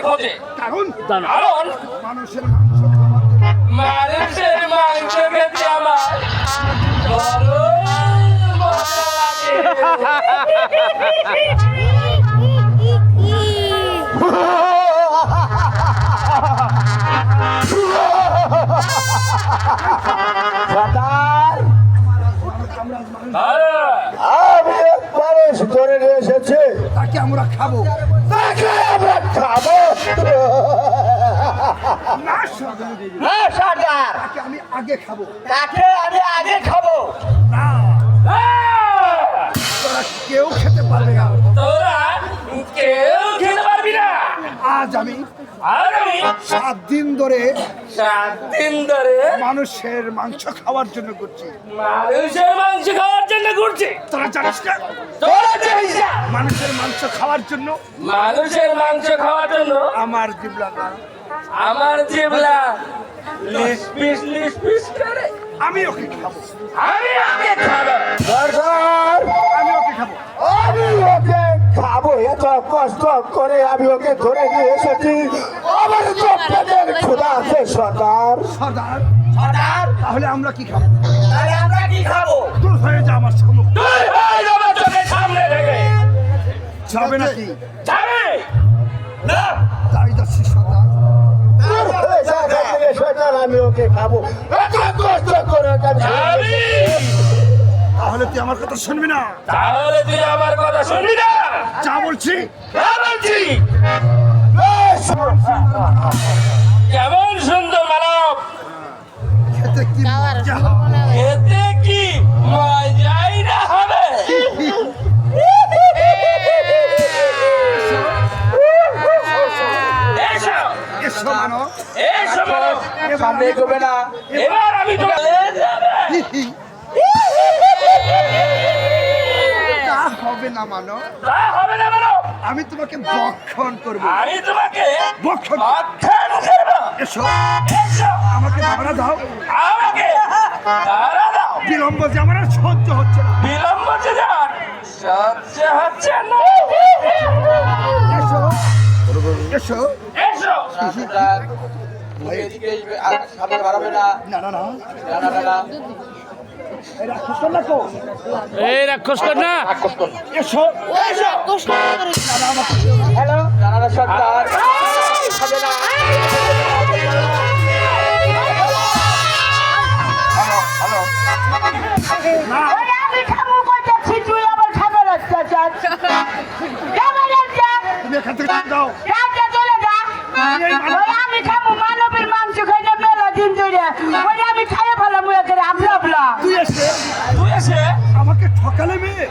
খোঁজে। কারণ কারণ মানুষের মাংস মানুষের মাংস খেতে আমার বড়ই মজা সর্দার, লাগে। আমি এক মানুষ ধরে নিয়ে এসেছি, তাকে আমরা খাবো তাকে আমরা খাবো। না সর্দার, না সর্দার, তাকে আমি আগে খাবো। তাকে আমি আগে খাবো। না, তোরা কেউ খেতে পারবে না। তোরা কেউ খেতে পারবি না। আজ আমি আর আমি 7 দিন ধরে 7 দিন ধরে মানুষের মাংস খাওয়ার জন্য করছি। মানুষের মাংস খাওয়ার জন্য ঘুরছি। তোরা জানিস না তোরা জানিস না? মানুষের মাংস খাওয়ার জন্য মানুষের মাংস খাওয়ার জন্য আমার জিবলা না, আমার জিবলা লিস পিস করে। আমি ওকে খাবো। আমি আগে খাবো। সর্দার, আমি ওকে খাবো। আমি ওকে খাবো। এত কষ্ট করে আমি ওকে ধরে নিয়ে এসেছি, আমার তো পেটের ক্ষুধা আছে সর্দার। সর্দার, সর্দার, তাহলে আমরা কি খাবো? তাহলে আমরা কি খাবো? দূর হয়ে যা আমার সম্মুখ। তুই ভাই আমার চোখের সামনে থেকে যাবে নাকি? যাবে না। তাই যাচ্ছি সর্দার। দূর হয়ে যা এখান থেকে সর্দার, আমি ওকে খাবো। এত কষ্ট করে ওকে আমি যাবি? তাহলে তুই আমার কথা শুনবি না? তাহলে তুই আমার কথা শুনবি না? যা বলছি যা বলছি। এই কেমন সুন্দর মানব, খেতে কি মজা। খেতে কি মজাই না হবে। এসো এসো মানো। এসো মানব, সামনে এগোবে না। এবার আমি তোমাকে নিয়ে যাবো। তা হবে না মানো, তা হবে না মানব, আমি তোমাকে বক্ষণ করবো। আমি তোমাকে বক্ষণ অক্ষণ করবো। এসো, এসো আমাকে ধরা দাও। আমাকে ধরা দাও। বিলম্ব যে আমার আর সহ্য হচ্ছে না। বিলম্ব যে যার সহ্য হচ্ছে না। এসো এসো। এসো সামনে বাড়াবে না। না না না, না। এই রাক্ষস কন্যা কো? এই রাক্ষস কন্যা এসো। দাদা, আমাকে হ্যালো, জানালা সর্দার। হবে না। না, আমি খাবো বলতেছি, তুই আবার খাবার অত্যাচার। খাবার অত্যাচার। তুমি এখান থেকে যাও। রাজা চলে যা। ওই আমি খাবো মানবের মাংস খাইলে মেলা দিন ধরে। ওই আমি খাইয়ে ফেলাম, আপলা আপলা। তুই এসে তুই এসে আমাকে ঠকালে মেয়ে।